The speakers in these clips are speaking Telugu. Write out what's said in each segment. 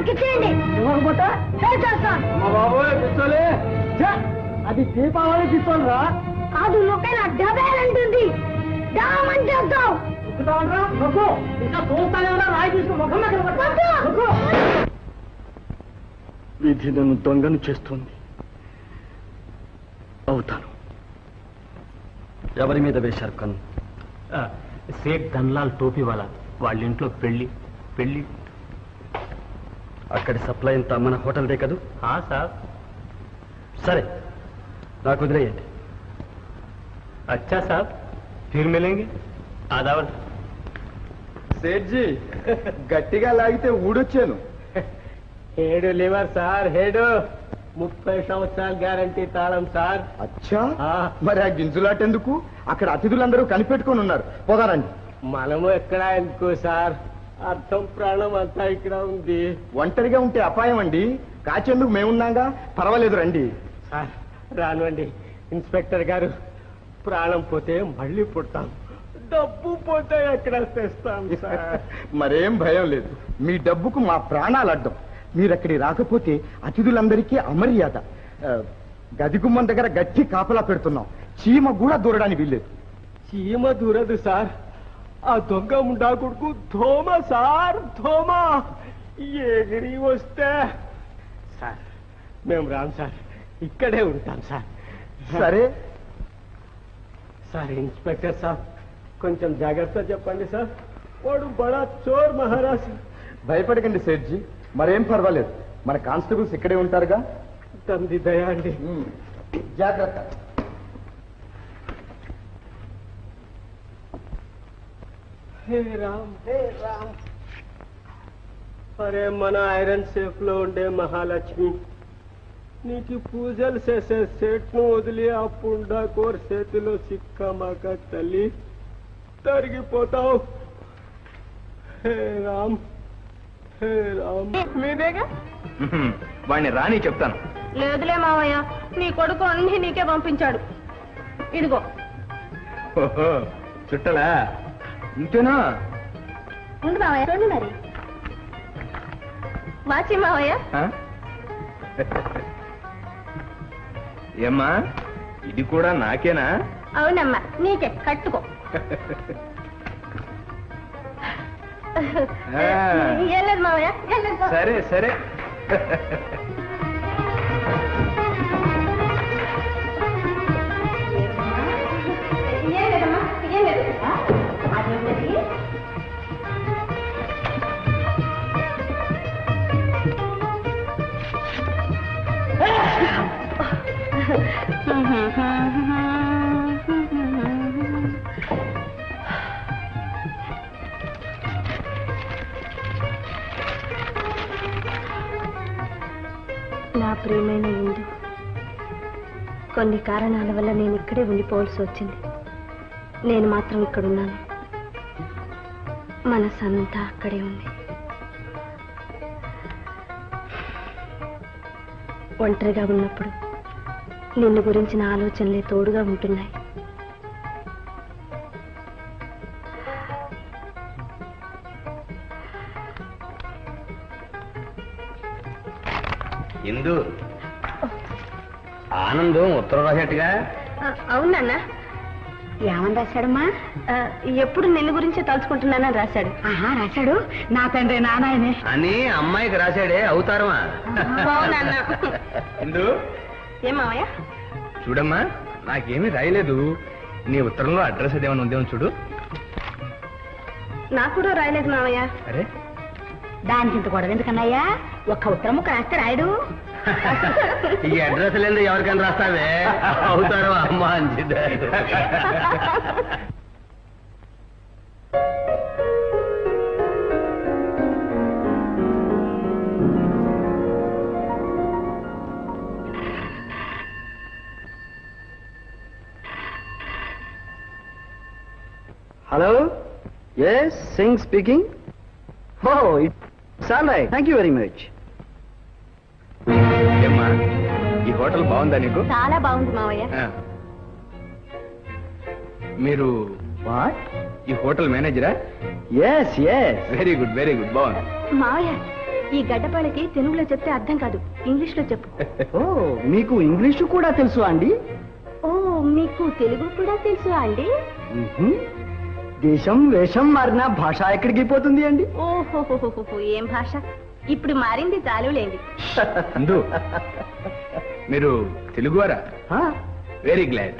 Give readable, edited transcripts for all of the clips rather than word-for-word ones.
ఆయనకి ఇచ్చేయండి. ఇవ్వకపోతే చేస్తాను. అది దీపావళి తీసుకోరా. కాదు లోకైనా డబేలంటుంది. డామని చేద్దాం. విధి నన్ను దొంగను చేస్తుంది. అవుతాను. ఎవరి మీద వేశారు కన్ను? సేట్ ధన్లాల్ టోపీ వాళ్ళ ఇంట్లో పెళ్లి. అక్కడి సప్లై అంతా మన హోటల్దే కదూ? సార్. సరే, నాకు వదిలేయండి. अच्छा साहब, फिर मिलेंगे. आदावर. సేట్జీ గట్టిగా లాగితే ఊడొచ్చాను. హేడు లివర్ సార్, హేడు 30 సంవత్సరాల గ్యారంటీ తాళం సార్. అచ్చా, మరి ఆ గింజులాటెందుకు? అక్కడ అతిథులందరూ కనిపెట్టుకొని ఉన్నారు. పోదారండి. మనము ఎక్కడ ఎందుకు సార్, అర్థం ప్రాణం అంతా ఇక్కడ ఉంది. ఒంటరిగా ఉంటే అపాయం అండి. కాచేందుకు మేమున్నాగా. పర్వాలేదు రండి. సార్ రానుండి. ఇన్స్పెక్టర్ గారు, ప్రాణం పోతే మళ్ళీ పుడతాం, డబ్బు పోతే ఎక్కడ తెస్తాం సార్. మరేం భయం లేదు. మీ డబ్బుకు మా ప్రాణాలు అడ్డం. మీరక్కడి రాకపోతే అతిథులందరికీ అమర్యాద. గది గుమ్మం దగ్గర గట్టి కాపలా పెడుతున్నాం. చీమ కూడా దూరడానికి వీల్లేదు. చీమ దూరదు సార్, ఆ దొంగ ముండా కొడుకు ధోమ సార్, ధోమ ఎగిరి వస్తే. సార్ మేము రాం సార్, ఇక్కడే ఉంటాం సార్. సరే సార్, ఇన్స్పెక్టర్ సార్ కొంచెం జాగ్రత్త చెప్పండి సార్. వాడు బడా చోర్ మహారాజ్. భయపడకండి సేట్జీ, మరేం పర్వాలేదు. మన కానిస్టేబుల్స్ ఇక్కడే ఉంటారుగా. తంది దయా అండి. జాగ్రత్త. హే రామ్, హే రామ్. అరే మన ఐరన్ సేఫ్ లో ఉండే మహాలక్ష్మి, నీకు పూజలు చేసే సెట్ను వదిలి ఆ పుండా కోర్ చేతిలో సిక్కమాక తల్లి తరిగిపోతావు. హే రామ్, హే రామ్. మీదేగా వాడిని రాని చెప్తాను. లేదులే మావయ్య, నీ కొడుకు అన్ని నీకే పంపించాడు. ఇదిగో. చుట్టలా ఇంతేనా? ఉండు మావయ్య, చూడండి మరి. వాచి మావయ్య. ఏమ్మా, ఇది కూడా నాకేనా? అవునమ్మా, నీకే. కట్టుకో. ఏం లేదు మావయ్య, ఏం లేదు. సరే సరే. ఏం లేదమ్మా, ఏం లేదు. అదేంటది? నా ప్రియమైన ఇందు, కొన్ని కారణాల వల్ల నేను ఇక్కడే ఉండిపోవాల్సి వచ్చింది. నేను మాత్రం ఇక్కడున్నాను. మనసంతా అక్కడే ఉంది. ఒంటరిగా ఉన్నప్పుడు నిన్ను గురించిన ఆలోచనలే తోడుగా ఉంటున్నాయి. ఇందు, ఆనందం ఉత్తరం రాసేట్టుగా. అవునన్నా. ఏమని రాశాడమ్మా? ఎప్పుడు నిన్ను గురించి తలుచుకుంటున్నానని రాశాడు. రాశాడు. నా తండ్రి నానాయనే అని అమ్మాయికి రాశాడే. అవుతారమా? అవునన్నా. ఇందు, ఏమావయ్య? చూడమ్మా, నాకేమీ రాయలేదు. నీ ఉత్తరంలో అడ్రస్ ఏదేమన్నా ఉందేమో చూడు. నాకు కూడా రాయలేదు మావయ్య. అరే, దానికి ఇంత గొడవ ఎందుకన్నాయ్యా? ఒక్క ఉత్తరము రాస్తే రాయడు. ఈ అడ్రస్ లేదు ఎవరికైనా రాస్తావే. అవుతారు అమ్మ అంచిదే. Hello, yes, Singh speaking. Oh, it's all right. Thank you very much. ఏమ్మా, ఈ హోటల్ బాగుందా నీకు? చాలా బాగుంది మావయ్య. మీరు ఈ హోటల్ మేనేజరా? Yes yes. Very good, very good. బాగుంది మావయ్య, ఈ గడ్డపాలకి తెలుగులో చెప్తే అర్థం కాదు, ఇంగ్లీష్ లో చెప్పు. ఓ మీకు ఇంగ్లీషు కూడా తెలుసు అండి? ఓ మీకు తెలుగు కూడా తెలుసు అండి? మ్మ్హ్మ్. దేశం వేషం మారిన భాష ఎక్కడికి పోతుంది అండి? ఓహో ఏం భాష, ఇప్పుడు మారింది చాలులేండి. అందు మీరు తెలుగువారా? Very glad.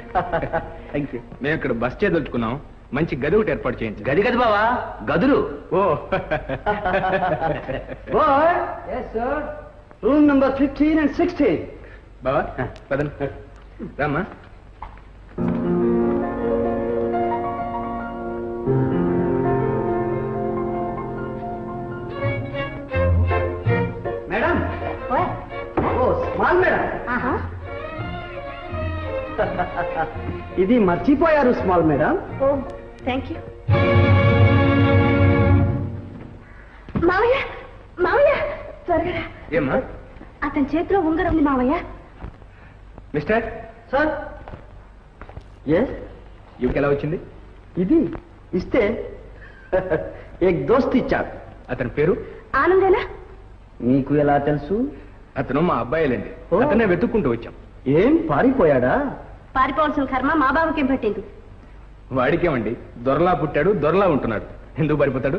Thank you. మేము ఇక్కడ బస్ చేదలుచుకున్నాం, మంచి గది ఒకటి ఏర్పాటు చేయించండి. గది గది బావా, గదులు. Oh boy. yes sir, room number 15 and 16. బావా పదండి రామ్మా. Madam, oh small madam. ఆహా, ఇది మర్చిపోయారు small madam. Oh thank you. మావయ్య మావయ్య త్వరగా రా. ఏమ్మా అతని చేతిలో ఉంగరం ఉంది మావయ్య. Mister, sir. ఎస్, ఇవికి ఎలా వచ్చింది? ఇది ఇస్తే ఏక్ దోస్త్ ఇచ్చాడు. అతని పేరు? ఆనందేనా? మీకు ఎలా తెలుసు? అతను మా అబ్బాయిలండి. ఓ. అతనే వెతుక్కుంటూ వచ్చాం. ఏం పారిపోయాడా? పారిపోవాల్సిన కర్మ మా బాబుకేం పట్టింది? వాడికేమండి, దొరలా పుట్టాడు, దొరలా ఉంటున్నాడు. ఎందుకు పారిపోతాడు?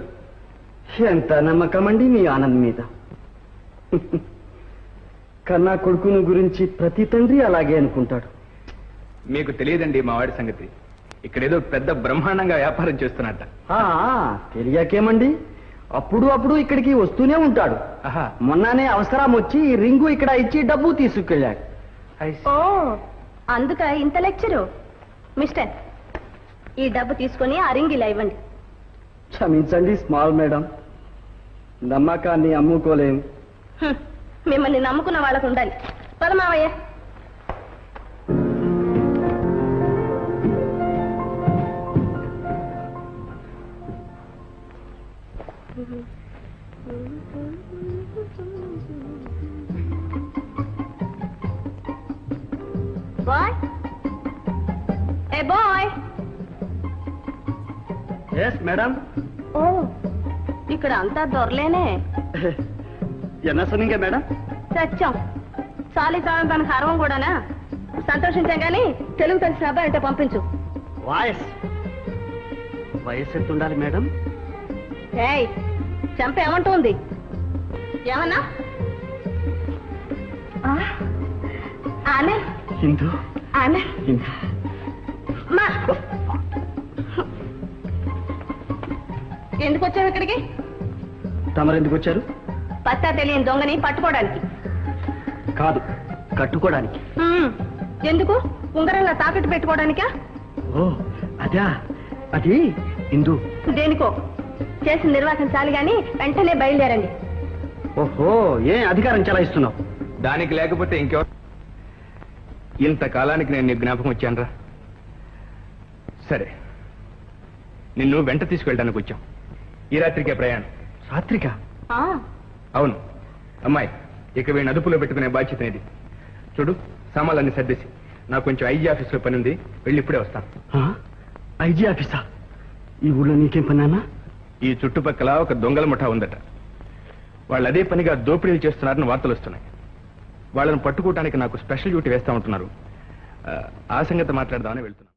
ఎంత నమ్మకం అండి మీ ఆనంద్ మీద. కన్నా కొడుకును గురించి ప్రతి తండ్రి అలాగే అనుకుంటాడు. మీకు తెలియదండి మా వాడి సంగతి. ఇక్కడేదో పెద్ద బ్రహ్మాండంగా వ్యాపారం చేస్తున్నట్ట. ఆ, తెలియకేమండి, అప్పుడు అప్పుడు ఇక్కడికి వస్తూనే ఉంటాడు. ఆహా. మొన్ననే అవసరం వచ్చి ఈ రింగు ఇక్కడ ఇచ్చి డబ్బు తీసుకెళ్ళాడు. ఓ అందుక ఇంత లెక్చరు. మిస్టర్, ఈ డబ్బు తీసుకొని ఆ రింగ్ ఇలా ఇవ్వండి. క్షమించండి స్మాల్ మేడం, నమ్మకాన్ని అమ్ముకోలేం. హ్మ్, మిమ్మల్ని నమ్ముకున్న వాళ్ళకు ఉండాలి. పద మావయ్య. Boy, hey boy. Yes madam. ఓ ఇక్కడ అంతా దొరలేనే. ఎన్న సొన్నింగే మేడం? సత్యం చాలీ చాలని తనకు అరవం కూడానా? సంతోషించాం కానీ తెలుగు తెలిసిన అబ్బాయి అంటే పంపించు. వాయిస్ వయసు ఎంత ఉండాలి మేడం? ఏయ్ చెంప ఏమంటుంది? ఏమన్నా? ఆనే హిందూ ఆనే హిందూ. మా ఎందుకు వచ్చావు ఇక్కడికి? తమరెందుకు వచ్చారు? పత్తా తెలియని దొంగని పట్టుకోవడానికి. కాదు, కట్టుకోవడానికి. హ్మ్, ఎందుకు? ఉంగరంలో తాకట్టు పెట్టుకోవడానికా? ఓ అదా, అది హిందూ. దేనికో చేసిన నిర్వాహకం చాలు గాని వెంటనే బయలుదేరండి. ఓహో, ఏ అధికారం చెలాయిస్తున్నావు? దానికి లేకపోతే ఇంకెవరు? ఇంతకాలానికి నేను నీ జ్ఞాపకం వచ్చానురా. సరే, నిన్ను వెంట తీసుకెళ్ళడానికి వచ్చాం. ఈ రాత్రికే ప్రయాణం. రాత్రిక? ఆ, అవును అమ్మాయి, ఇక వీడిని అదుపులో పెట్టుకునే బాధ్యత ఇది. చూడు, సామాన్లన్నీ సర్దేసి నాకు కొంచెం ఐజీ ఆఫీస్లో పని ఉంది, వెళ్ళి ఇప్పుడే వస్తాను. ఐజీ ఆఫీసా? ఈ ఊళ్ళో నీకేం పని అన్నా? ఈ చుట్టుపక్కల ఒక దొంగల ముఠా ఉందట. వాళ్ళు అదే పనిగా దోపిడీలు చేస్తున్నారని వార్తలు వస్తున్నాయి. వాళ్ళని పట్టుకోవడానికి నాకు స్పెషల్ డ్యూటీ వేస్తా ఉంటున్నారు. ఆ సంగతి మాట్లాడదామని వెళ్తున్నాను.